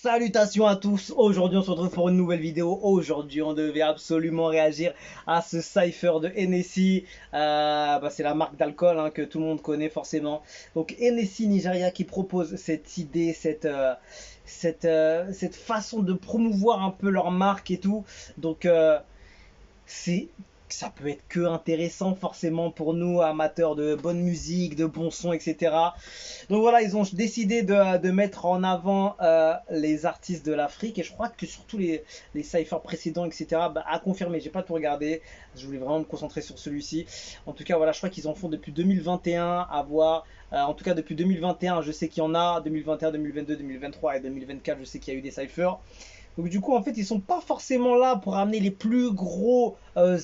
Salutations à tous, aujourd'hui on se retrouve pour une nouvelle vidéo. Aujourd'hui on devait absolument réagir à ce cypher de Hennessy. C'est la marque d'alcool que tout le monde connaît forcément. Donc Hennessy Nigeria qui propose cette idée, cette façon de promouvoir un peu leur marque et tout. Donc ça peut être que intéressant forcément pour nous amateurs de bonne musique, de bon son, etc. Donc voilà, ils ont décidé de mettre en avant les artistes de l'Afrique, et je crois que surtout les cyphers précédents, etc. À confirmer, j'ai pas tout regardé, je voulais vraiment me concentrer sur celui-ci. En tout cas voilà, je crois qu'ils en font depuis 2021 à voir. En tout cas depuis 2021 je sais qu'il y en a, 2021, 2022, 2023 et 2024 je sais qu'il y a eu des cyphers. Donc du coup en fait ils sont pas forcément là pour amener les plus gros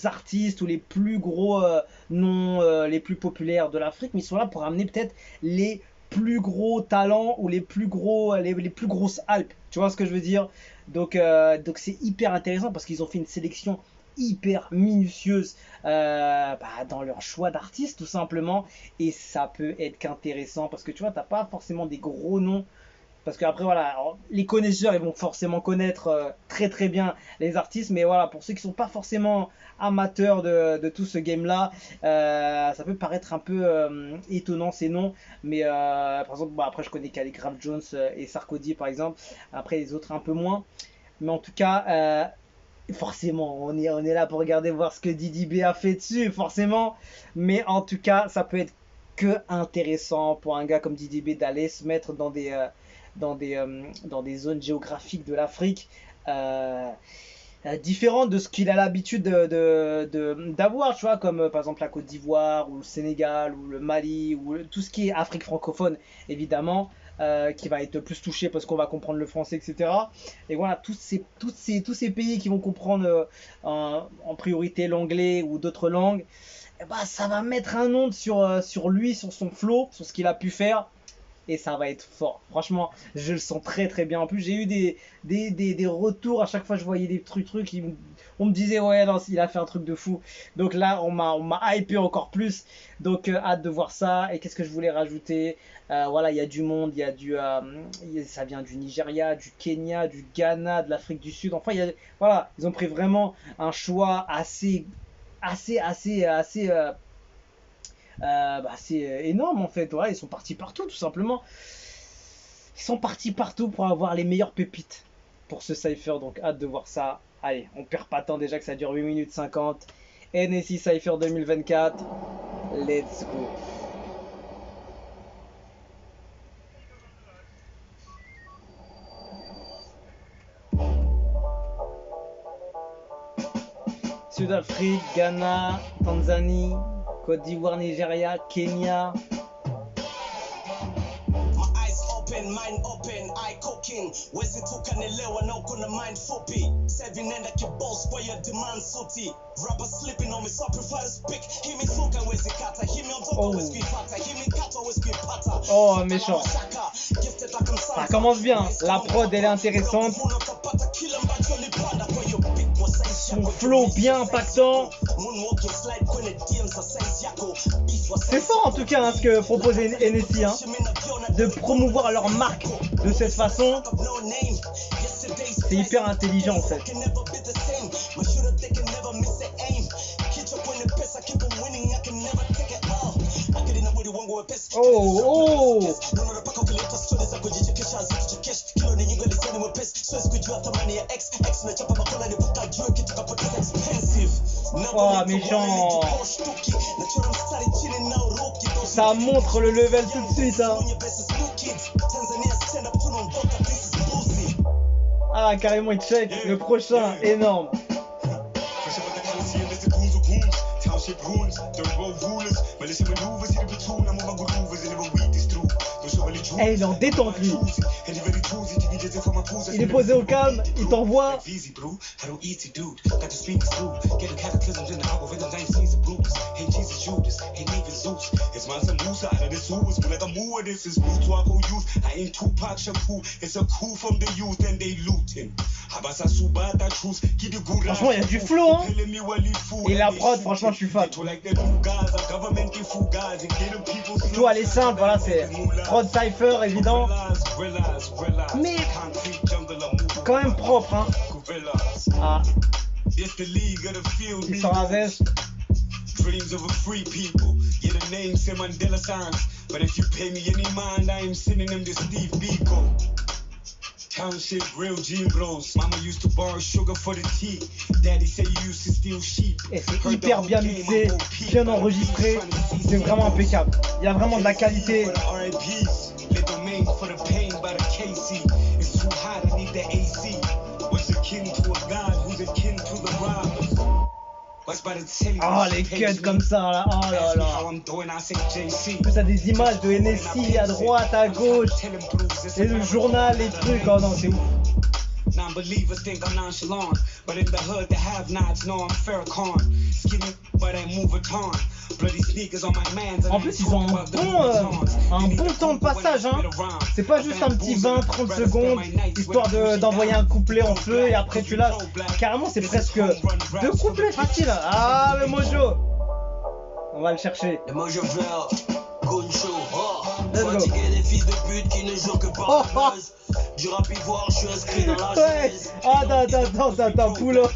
artistes ou les plus gros noms les plus populaires de l'Afrique, mais ils sont là pour amener peut-être les plus gros talents ou les plus grosses hypes, tu vois ce que je veux dire. Donc c'est hyper intéressant parce qu'ils ont fait une sélection hyper minutieuse dans leur choix d'artistes tout simplement, et ça peut être qu'intéressant parce que tu vois t'as pas forcément des gros noms. Parce qu'après, voilà, alors, les connaisseurs, ils vont forcément connaître très très bien les artistes. Mais voilà, pour ceux qui sont pas forcément amateurs de tout ce game-là, ça peut paraître un peu étonnant ces noms. Mais par exemple, après, je connais Khaligraph Jones et Sarkodie, par exemple. Après, les autres, un peu moins. Mais en tout cas, forcément, on est là pour regarder, voir ce que Didi B a fait dessus, forcément. Mais en tout cas, ça peut être que intéressant pour un gars comme Didi B d'aller se mettre dans des zones géographiques de l'Afrique différentes de ce qu'il a l'habitude d'avoir, tu vois, comme par exemple la Côte d'Ivoire ou le Sénégal ou le Mali ou tout ce qui est Afrique francophone, évidemment. Qui va être plus touché parce qu'on va comprendre le français, etc. Et voilà, tous ces pays qui vont comprendre en priorité l'anglais ou d'autres langues, et ça va mettre un nom sur lui, sur son flow, sur ce qu'il a pu faire. Et ça va être fort. Franchement, je le sens très très bien. En plus, j'ai eu des retours. À chaque fois, je voyais des trucs. On me disait, ouais, non, il a fait un truc de fou. Donc là, on m'a hypé encore plus. Donc, hâte de voir ça. Et qu'est-ce que je voulais rajouter? Voilà, il y a du monde. Ça vient du Nigeria, du Kenya, du Ghana, de l'Afrique du Sud. Enfin, voilà, ils ont pris vraiment un choix assez c'est énorme en fait. Ouais, ils sont partis partout tout simplement. Ils sont partis partout pour avoir les meilleures pépites pour ce cypher. Donc hâte de voir ça. Allez, on perd pas de temps déjà que ça dure 8 minutes 50. Hennessy Cypher 2024. Let's go. Sud-Afrique, Ghana, Tanzanie, Côte d'Ivoire, Nigeria, Kenya. Mind open, eye cooking. Wezi tukanelewa na uko na mind fupi. Sevi nenda kiboss kwa your demand suti. Rapper slipping on me so I prefer to speak. Himi tuka wezi kata, himi on top wezi kuipata, himi kata wezi kuipata. Oh méchant. Ça commence bien, la prod elle est intéressante. Son flow bien impactant. C'est fort en tout cas ce que propose Hennessy, de promouvoir leur marque de cette façon. C'est hyper intelligent en fait. Oh. Oh méchant. Ça montre le level tout de suite Ah carrément il check. Le prochain énorme. Eh, il est en détente lui. Il est posé au calme, il t'envoie. Franchement, il y a du flow, hein. Et la prod, franchement, je suis fan. Tout elle est simple, voilà, c'est prod cypher, évident. Mais quand même propre, hein. Ah. Il sort la veste. Dreams of a free people. Yeah, the name say Mandela signs. But if you pay me any mind, I am sending them to Steve Biko. Township, real gene blows. Mama used to borrow sugar for the tea. Daddy say you used to steal sheep. Et c'est hyper bien mixé, bien enregistré. C'est vraiment impeccable. Il y a vraiment de la qualité. Oh, les cuts comme ça là, oh là là. Plus ça des images de NSI à droite, à gauche, et le journal, les trucs, oh non, c'est ouf. Non-believers think I'm nonchalant, but in the hood, the have-nots know I'm Farrakhan. Skinny, but I move a ton. Bloody sneakers on my mans. En plus, ils ont un bon temps de passage, hein. C'est pas juste un petit 20-30 secondes, histoire d'envoyer un couplet en feu et après tu lâches. Carrément, c'est presque 2 couplets faciles. Ah, le mojo. On va le chercher. Le mojo vert, Goncho, Let's go. fatigué des fils de pute qui ne jouent que par le buzz. Du rap ivoire, je suis inscrit dans la Ouais. jeunesse. Attends, pull up.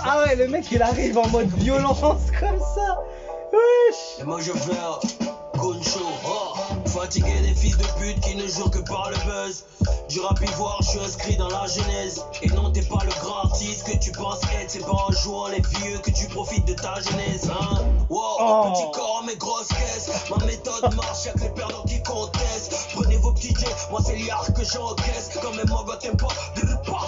Ah ouais, le mec il arrive en mode violence comme ça. Wesh. Le mojo vert, Goncho, fatigué des fils de pute qui ne jouent que par le buzz. Du rap ivoire, je suis inscrit dans la genèse. Et non, t'es pas le grand artiste que tu penses être. C'est pas en jouant les vieux que tu profites de ta genèse, hein. Wow, petit corps, mais grosse caisse. Ma méthode marche, y'a que les perdants qui contestent. Prenez vos petits jets, moi c'est l'IAR que j'encaisse. Quand même, mon gars t'aimes pas,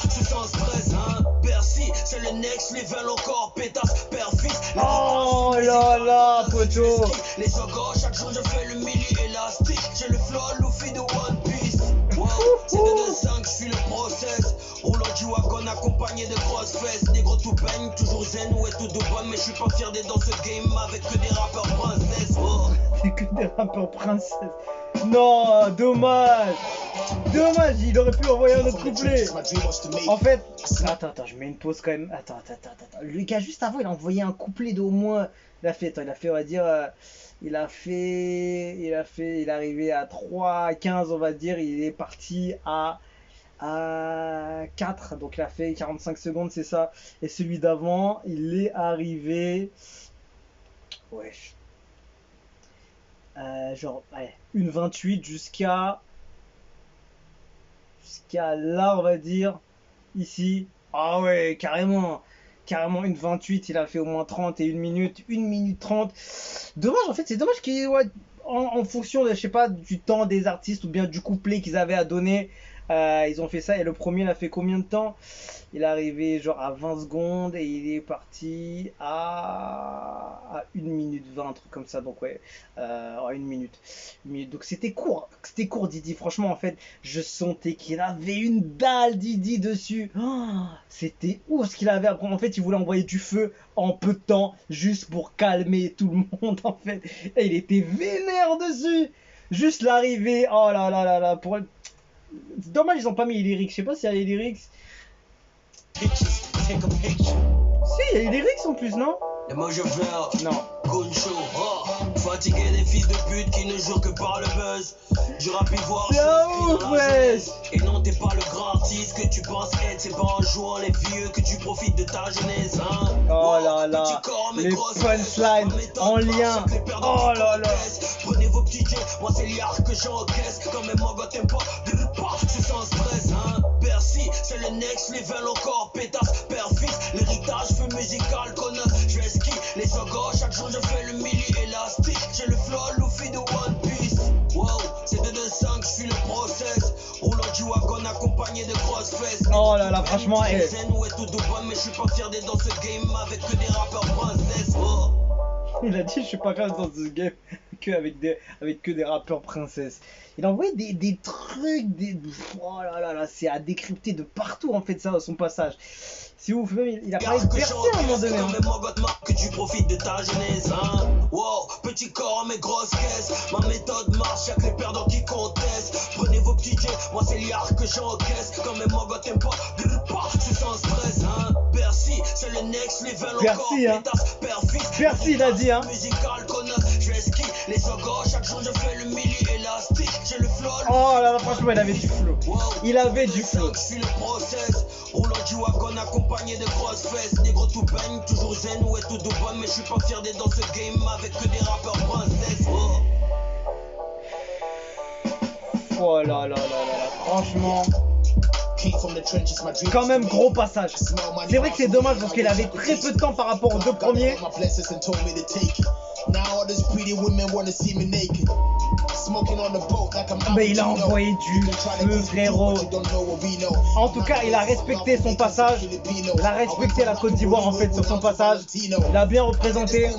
c'est sans stress, hein. Bercy, c'est le next level encore, pétasse, père-fils. Oh là là, poteau. Les sogos, chaque jour je fais le milieu élastique. J'ai le flow Luffy de One Piece. Wow, c'est 2-2-5, je suis le process. Roulant du wagon accompagné de grosses fesses. Négro tout baigne, toujours zen, ouais tout de bonne. Mais je suis pas fier d'être dans ce game avec que des rappeurs princesses. Oh. C'est que des rappeurs princesses. Non, dommage, il aurait pu envoyer un autre couplet. En fait, attends, je mets une pause quand même. Attends. Le gars juste avant, il a envoyé un couplet d'au moins. Il a fait, on va dire, il est arrivé à 3,15, on va dire. Il est parti à 4, donc il a fait 45 secondes, c'est ça. Et celui d'avant, il est arrivé. Wesh. Genre, ouais, 1,28 jusqu'à là, on va dire, ici. Ah ouais, carrément 1,28, il a fait au moins 30 et 1 minute 30. Dommage, en fait, c'est dommage qu'il, ouais, en fonction de, je sais pas, du temps des artistes ou bien du couplet qu'ils avaient à donner, ils ont fait ça. Et le premier, il a fait combien de temps? Il est arrivé genre à 20 secondes et il est parti à 1 minute 20, un truc comme ça. Donc ouais, 1 minute. Donc c'était court, Didi. Franchement, en fait, je sentais qu'il avait une dalle Didi dessus. Oh, c'était ouf ce qu'il avait. Après, en fait, il voulait envoyer du feu en peu de temps, juste pour calmer tout le monde, en fait. Et il était vénère dessus. Juste l'arrivée, oh là là là là. C'est dommage, ils ont pas mis les lyrics. Je sais pas s'il y a les lyrics. Si, il y a les lyrics en plus, non? Le mojo vert, Non. Goncho, fatigué des fils de pute qui ne jouent que par le buzz. Du rap ivoire, C'est un ouf, ouais. Et non, t'es pas le grand artiste que tu penses être. C'est pas en jouant les vieux que tu profites de ta genèse, hein. Oh là là, les punchlines en lien. Oh là là. Prenez vos petits jets, moi c'est l'IAR que j'encaisse. Quand même, mon gars t'aimes pas, c'est sans stress, hein. Bercy, c'est le next level encore, pétasse, père-fils. L'héritage feu musical, connasse, je vais ski. Les sogos, chaque jour je fais le milieu élastique. J'ai le flow Luffy de One Piece. Wow, c'est 2-2-5, je suis le process. Roulant du wagon accompagné de grosses fesses. Oh là là, franchement, ouais, tout de bonne, mais je suis pas fier d'être dans ce game avec que des rappeurs princesses. Oh. Il a dit je suis pas grave dans ce game avec que des rappeurs princesses. Il a envoyé des trucs, oh là là là, c'est à décrypter de partout en fait ça, son passage. C'est ouf, même il a parlé de Bercy à un moment donné. Hein. Que tu profites de ta genèse, hein. Wow, petit corps mais grosse caisse. Ma méthode marche, y'a que les perdants qui contestent. Prenez vos petits jets, moi c'est l'IAR que j'encaisse. Quand même mon gars t'aimes pas, Percy, hein. Percy, il a dit, hein. Oh là là, franchement, il avait du flow. Il avait du flow. Roulant du wagon accompagné de grosses fesses. Négro tout baigne, toujours zen, ouais tout de bonne. Mais je suis pas fier d'être dans ce game avec que des rappeurs princesses. Oh là là là là là, franchement. Quand même gros passage. C'est vrai que c'est dommage parce qu'il avait très peu de temps par rapport aux deux premiers. Mais il a envoyé du feu, frérot. En tout cas, il a respecté son passage. Il a respecté la Côte d'Ivoire en fait sur son passage. Il a bien représenté.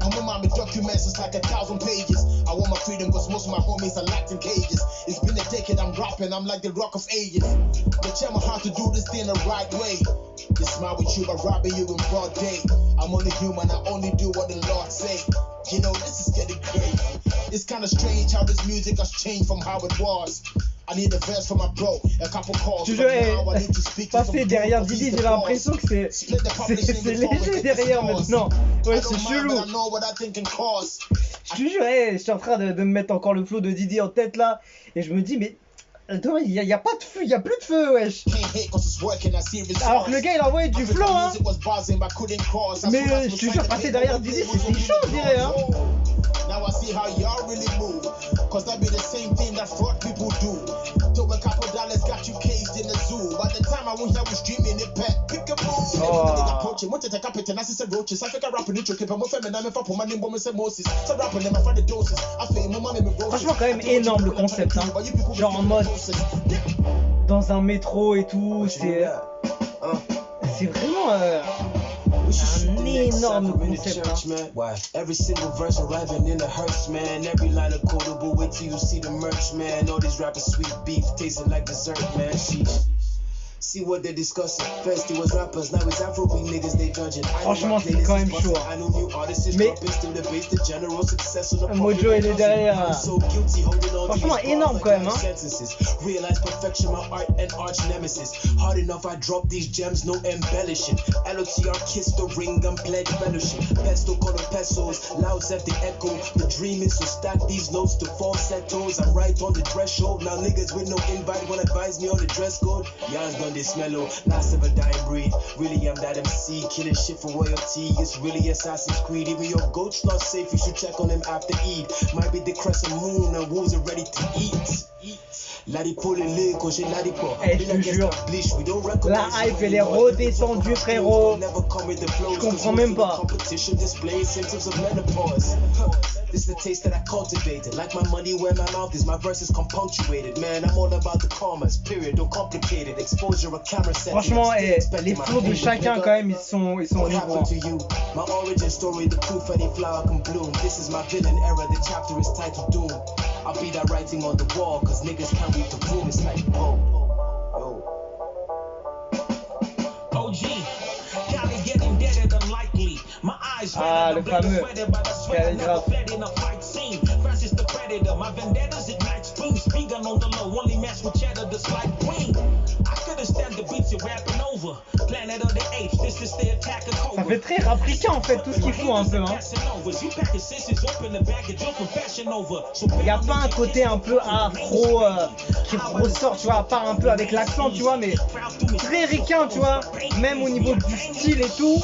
I'm with my documents, it's like 1,000 pages. I want my freedom cause most of my homies are locked in cages. It's been a decade, I'm rapping, I'm like the rock of ages. They tell me how to do this thing the right way. They smile with you by robbing you in broad day. I'm only human, I only do what the Lord say. You know, this is getting crazy. It's kinda strange how this music has changed from how it was. I need a verse for my bro, a couple calls. Je passer derrière Didi, j'ai l'impression que c'est léger derrière maintenant. Ouais, c'est chelou. Je te jure, je suis en train de me mettre encore le flow de Didi en tête là, et je me dis mais attends, il y a pas de feu, il y a plus de feu, wesh. Alors que le gars il a envoyé du flow, hein. Mais je te jure, passer derrière Didi, c'est chaud, je dirais, hein. Now I see how y'all really move. Cause that be the same thing that fraud people do. Throw a couple dollars, got you caged in the zoo. By the time I went here, was dreaming it back. Pick a move. Approaching, want to take up it and I said roaches. I think I rap in the trick, but I'm feminine, I'm for my name, but I'm Moses. So rapping them, I find the doses. I feel my money, me bro. Franchement, quand même énorme le concept, hein. Genre en mode dans un métro et tout, c'est vraiment un énorme concept, hein. Every single verse arriving in a hearse, man. Every line a quotable, wait till you see the merch, man. All these rappers sweet beef, tasting like dessert, man. See what they're discussing. First it was rappers, now it's Afrobeat niggas they judging. Franchement, c'est quand même chaud. Mais Mojo il est derrière. Franchement, énorme quand même, hein. Realize perfection, my art and arch nemesis. Hard enough, I drop these gems, no embellishing. LOTR kiss the ring and pledge fellowship. Pesto color pesos, loud set the echo. The dream is to stack these notes to falsettos. I'm right on the threshold. Now niggas with no invite will advise me on the dress code. Yours done this mellow, last of a dying breed. Really am that MC, killing shit for royalty. It's really Assassin's Creed. Even your goat's not safe, you should check on him after Eid. Might be the crescent moon and wolves are ready to eat. Eh, je te jure, la hype elle est redescendue, frérot. Je comprends même pas. This is the taste that I cultivated. Like my money where my mouth is, my verses come punctuated. Man, I'm all about the commas, period, don't complicate it. Exposure of camera set. Franchement, les flows de chacun quand même, ils sont au niveau. My origin story, the proof any flower can bloom. This is my villain era, the chapter is titled Doom. I'll be that writing on the wall, cause niggas can't read the room, it's like, whoa. OG, Cali getting deader than likely. My eyes Ah, le fameux calligraphe. Francis the Predator, my vendettas ignite springs. Vegan on the low, only mess with cheddar, the slight queen. I couldn't stand the beats you're rapping over. Planet of the Apes, this is the attack of Cobra. Ça fait très rapricain en fait, tout ce qu'il faut un peu, hein. Il n'y a pas un côté un peu afro qui ressort, tu vois, à part un peu avec l'accent, tu vois, mais très ricain, tu vois, même au niveau du style et tout.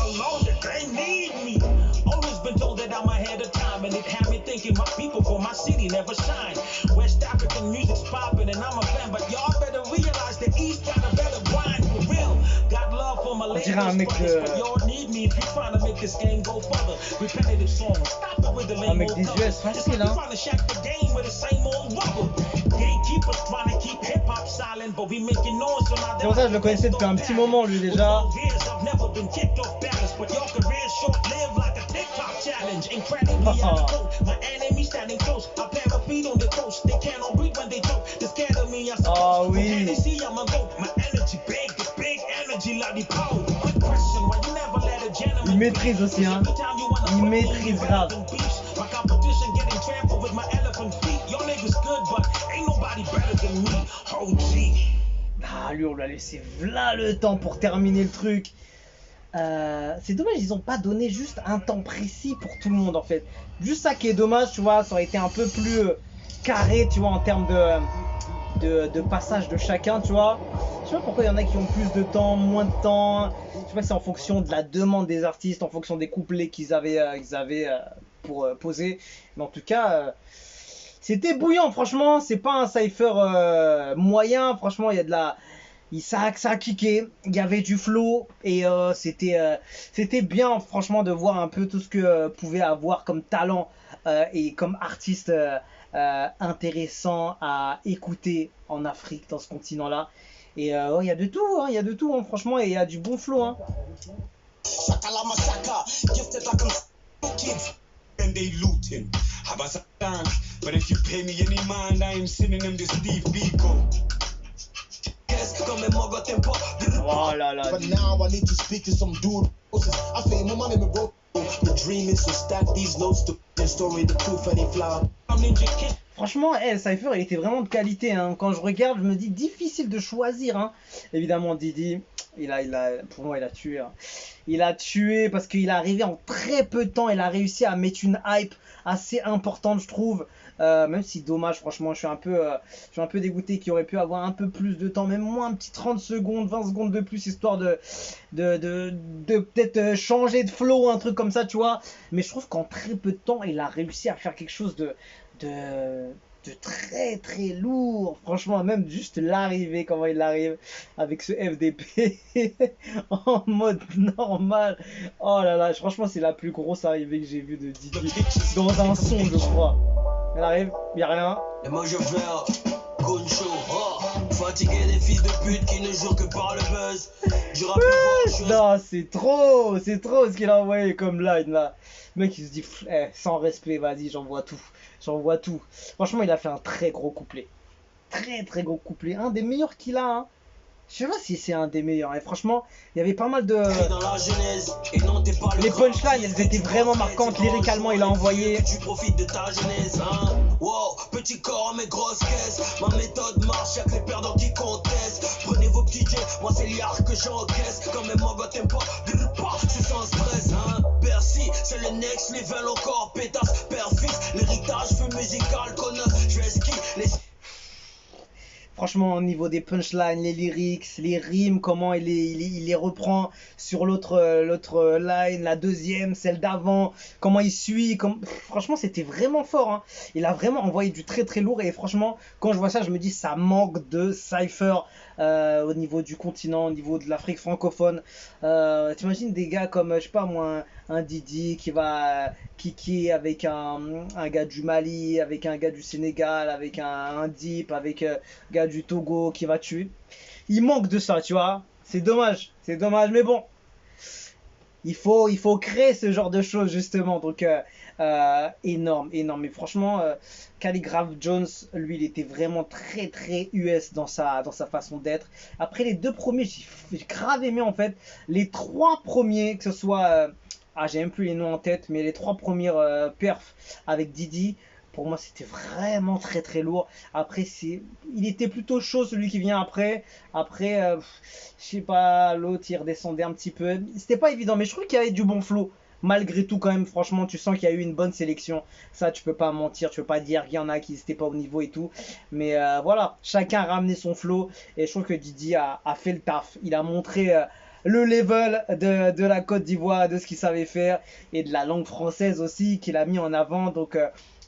Been told that I'm ahead of time, and it had me thinking my people for my city never shine. West African music's popping, and I'm a fan, but y'all better realize the East got a better grind for real. Got love for my ladies, but y'all need me if you're trying to make this game go further. Repetitive songs, stop it with the lame old covers. Facile, hein. Trying to shack the game with the same old rubber. Gatekeepers trying to keep hip hop silent, but we making noise so now. C'est pour ça que je le connaissais depuis un petit moment lui déjà. I've never been kicked off balance, but your career short-lived like a TikTok challenge. Incredibly out of coat. My enemy standing close. I pair of feet on the coast. They cannot breathe when they talk. They're scared of me. I suppose. Oh oui. I'm a goat. My energy big. It's big energy like the pole. Quick question. Why you never let a gentleman? Il maîtrise aussi, hein. Il maîtrise grave. My competition getting trampled with my elephant feet. Your niggas good, but ain't nobody better than me. OG. Ah, lui, on lui a laissé v'là le temps pour terminer le truc. c'est dommage, ils ont pas donné juste un temps précis pour tout le monde en fait. Juste ça qui est dommage, tu vois, ça aurait été un peu plus carré, tu vois, en termes de passage de chacun, tu vois. Je sais pas pourquoi il y en a qui ont plus de temps, moins de temps. Je sais pas si c'est en fonction de la demande des artistes, en fonction des couplets qu'ils avaient pour poser. Mais en tout cas, c'était bouillant, franchement. C'est pas un cypher moyen, franchement, il y a de la. Ça a kické, il y avait du flow et c'était bien franchement de voir un peu tout ce que pouvait avoir comme talent et comme artiste intéressant à écouter en Afrique, dans ce continent-là. Et ouais, il y a de tout, hein, il y a de tout, hein, franchement, et il y a du bon flow. Hein. Shakalama shaka, gifted like I'm kids. And they looting. Have a dance, but if you pay me any mind, I am sending them to Steve Biko. Oh là là. But now I need to speak to some dude. I feel my money me broke. The dream is to stack these notes to the story, the proof and the flower. I'm Ninja Kid. Franchement, Cypher, il était vraiment de qualité. Hein. Quand je regarde, je me dis difficile de choisir. Hein. Évidemment, Didi, pour moi, il a tué. Hein. Il a tué parce qu'il est arrivé en très peu de temps. Il a réussi à mettre une hype assez importante, je trouve. Même si dommage, franchement, je suis un peu dégoûté qu'il aurait pu avoir un peu plus de temps, même moins un petit 30 secondes, 20 secondes de plus, histoire de peut-être changer de flow, un truc comme ça, tu vois. Mais je trouve qu'en très peu de temps, il a réussi à faire quelque chose de très très lourd, franchement, même juste l'arrivée, comment il arrive avec ce FDP en mode normal. Oh là là, franchement, c'est la plus grosse arrivée que j'ai vue de Didi dans un son, je crois. Elle arrive, y'a rien. Et moi je vais Goncho, fatigué des fils de pute qui ne jouent que par le buzz. Non, c'est trop ce qu'il a envoyé comme line là. Le mec il se dit, sans respect, vas-y, j'envoie tout. Franchement, il a fait un très gros couplet. Très très gros couplet. Un des meilleurs qu'il a. Hein. Je sais pas si c'est un des meilleurs. Et franchement, il y avait pas mal de. Les punchlines, elles étaient vraiment marquantes. Lyricalement, il a envoyé. Tu profites de ta jeunesse, hein. Wow, petit corps, mais grosse caisse. Ma méthode marche, y'a que les perdants qui contestent. Prenez vos petits jets, moi c'est l'IAR que j'encaisse. Quand même, moi, t'aimes pas, c'est sans stress, hein. Bercy, c'est le next level encore. Pétasse, père-fils, l'héritage, feu musical, connasse. Je vais ski, les. Franchement, au niveau des punchlines, les lyrics, les rimes, comment il les reprend sur l'autre line, la deuxième, celle d'avant, comment il suit. Franchement, c'était vraiment fort. Hein. Il a vraiment envoyé du très très lourd. Et franchement, quand je vois ça, je me dis ça manque de cypher au niveau du continent, au niveau de l'Afrique francophone. T'imagines des gars comme, je sais pas moi, un Didi qui va kicker avec un gars du Mali, avec un gars du Sénégal, avec un Dip, avec un gars du Togo qui va tuer. Il manque de ça, tu vois. C'est dommage, mais bon. Il faut créer ce genre de choses justement. Donc énorme. Mais franchement, Calligraph Jones, lui, il était vraiment très très US dans sa façon d'être. Après les deux premiers, j'ai grave aimé en fait. Les trois premiers, que ce soit j'ai même plus les noms en tête, mais les trois premières perfs avec Didi, pour moi c'était vraiment très très lourd. Après il était plutôt chaud celui qui vient après. Après, je sais pas, l'autre il redescendait un petit peu. C'était pas évident, mais je trouve qu'il y avait du bon flow. Malgré tout quand même, franchement, tu sens qu'il y a eu une bonne sélection. Ça, tu peux pas mentir, tu peux pas dire qu'il y en a qui n'étaient pas au niveau et tout. Mais voilà, chacun a ramené son flow. Et je trouve que Didi a fait le taf. Il a montré le level de la Côte d'Ivoire, de ce qu'il savait faire. Et de la langue française aussi, qu'il a mis en avant. Donc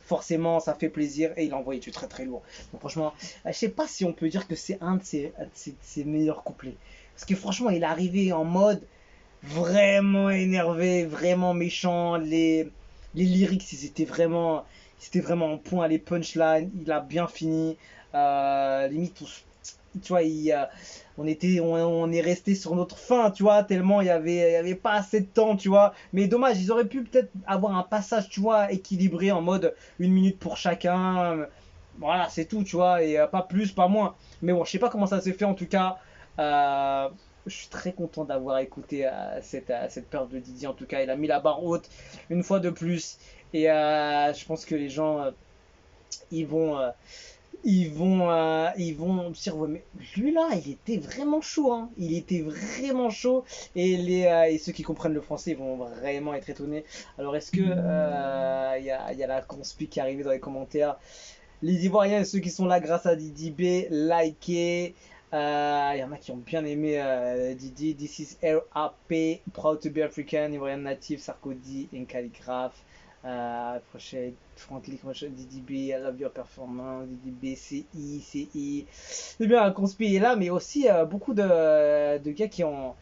forcément, ça fait plaisir. Et il a envoyé du très très lourd. Donc franchement, je sais pas si on peut dire que c'est un de ses meilleurs couplets. Parce que franchement, il est arrivé en mode vraiment énervé, vraiment méchant. Les lyrics, ils étaient vraiment en point. Les punchlines, il a bien fini. Limite, tu vois, on est resté sur notre fin, tu vois, tellement il y avait pas assez de temps, tu vois. Mais dommage, ils auraient pu peut-être avoir un passage, tu vois, équilibré en mode 1 minute pour chacun. Voilà, c'est tout, tu vois, et pas plus, pas moins. Mais bon, je sais pas comment ça s'est fait en tout cas. Je suis très content d'avoir écouté cette période de Didi. En tout cas, il a mis la barre haute une fois de plus. Et je pense que les gens, ils vont ils vont se dire, ouais, mais lui là, il était vraiment chaud, hein. Il était vraiment chaud. Et ceux qui comprennent le français ils vont vraiment être étonnés. Alors, est-ce que il y a la conspi qui est arrivée dans les commentaires? Les Ivoiriens et ceux qui sont là grâce à Didi B, likez. Il y en a qui ont bien aimé Didi. This is RAP, proud to be African, Ivoirian native, Sarkozy, in calligraphe. Prochain, Franklin, Didi B, I love your performance, Didi B, CI. C'est bien, un conspi est là, mais aussi beaucoup de gars qui ont.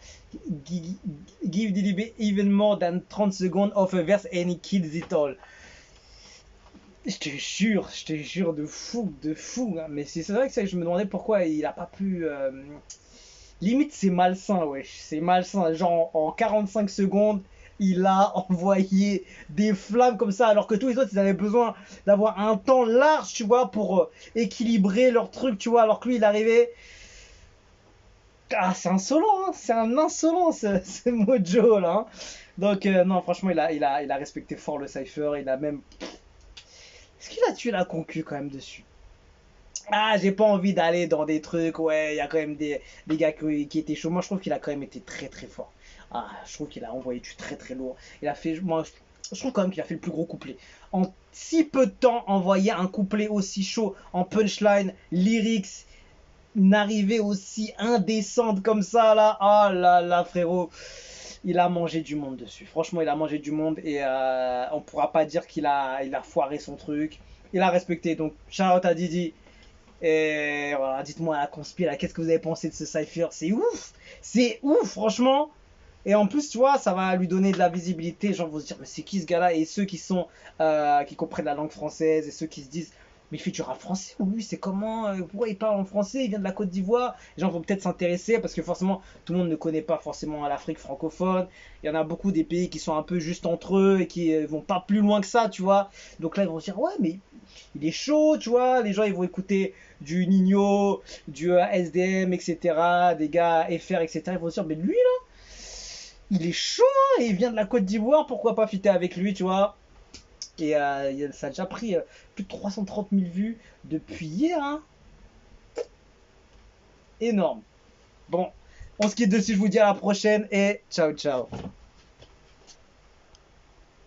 Give Didi B even more than 30 seconds of a verse and he kills it all. Je te jure de fou, hein. Mais c'est vrai que ça, je me demandais pourquoi il a pas pu. Limite, c'est malsain, wesh. C'est malsain. Genre, en 45 secondes, il a envoyé des flammes comme ça, alors que tous les autres, ils avaient besoin d'avoir un temps large, tu vois, pour équilibrer leur truc, tu vois, alors que lui, il arrivait. Ah, c'est insolent, hein. C'est un insolent, ce Mojo, là, hein. Donc, non, franchement, il a respecté fort le cypher. Il a même. Est-ce qu'il a tué la concu quand même dessus? Ah, j'ai pas envie d'aller dans des trucs, ouais, il y a quand même des gars qui étaient chauds. Moi, je trouve qu'il a quand même été très très fort. Ah, je trouve qu'il a envoyé du très très lourd. Il a fait, moi, je trouve quand même qu'il a fait le plus gros couplet. En si peu de temps, envoyer un couplet aussi chaud, en punchline, lyrics, une arrivée aussi indécente comme ça, là. Ah là là, frérot. Il a mangé du monde dessus. Franchement, il a mangé du monde et on pourra pas dire il a foiré son truc. Il a respecté. Donc, shout out à Didi. Et voilà, dites-moi la conspi là, qu'est-ce que vous avez pensé de ce cypher? C'est ouf, franchement. Et en plus, tu vois, ça va lui donner de la visibilité. Les gens vont se dire, mais c'est qui ce gars-là? Et ceux qui comprennent la langue française et ceux qui se disent, mais il fait du rap français ou lui, c'est comment? Pourquoi il parle en français? Il vient de la Côte d'Ivoire. Les gens vont peut-être s'intéresser parce que forcément, tout le monde ne connaît pas forcément l'Afrique francophone. Il y en a beaucoup des pays qui sont un peu juste entre eux et qui vont pas plus loin que ça, tu vois. Donc là, ils vont se dire, ouais, mais il est chaud, tu vois. Les gens, ils vont écouter du Nino, du SDM, etc. Des gars FR, etc. Ils vont se dire, mais lui, là, il est chaud, hein, et il vient de la Côte d'Ivoire, pourquoi pas fitter avec lui, tu vois. Et ça a déjà pris plus de 330 000 vues depuis hier, hein. Énorme. Bon, on se quitte dessus, je vous dis à la prochaine et ciao ciao.